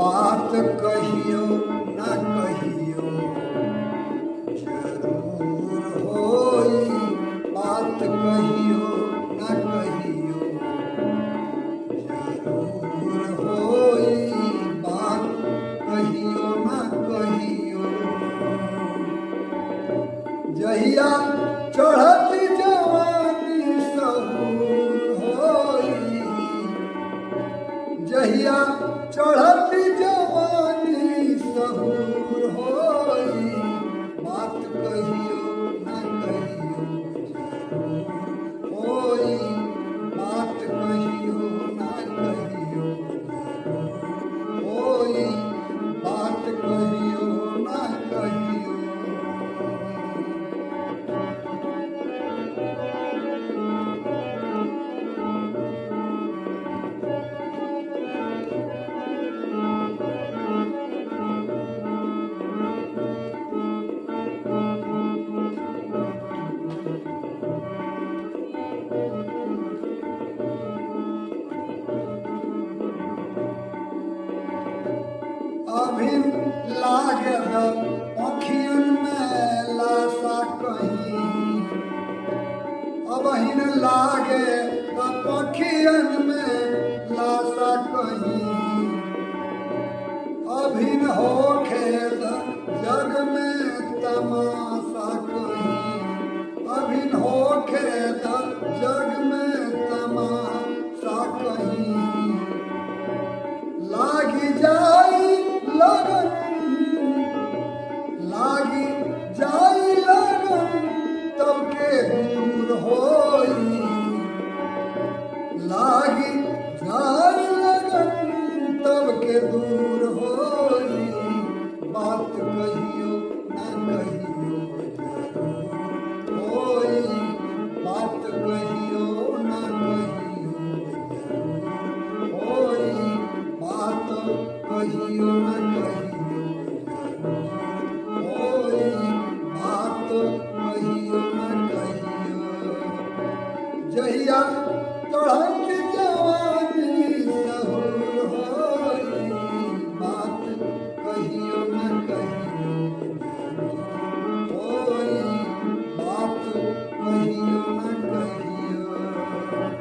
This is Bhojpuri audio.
बात कहियो ना कहियो जरूर होई, बात कहियो ना कहियो जरूर होई, बात कहियो ना कहियो। जहिया चढ़ती जवानी सहूर होई, जहिया चढ़ती जवानी सहूर होई, बात कहियो ना कहियो जरूर होई, बात कहियो ना कहियो जरूर होई, बात कहियो ना कहियो। अभिन लागे अखियन में लाशा कहीं, अबहिन लागे अखियन में लाशा कहीं, अभिन हो खेल जग में तमाशा कहीं, अभिन हो खेल जग में तमाशा कहीं। लागी जाई लगन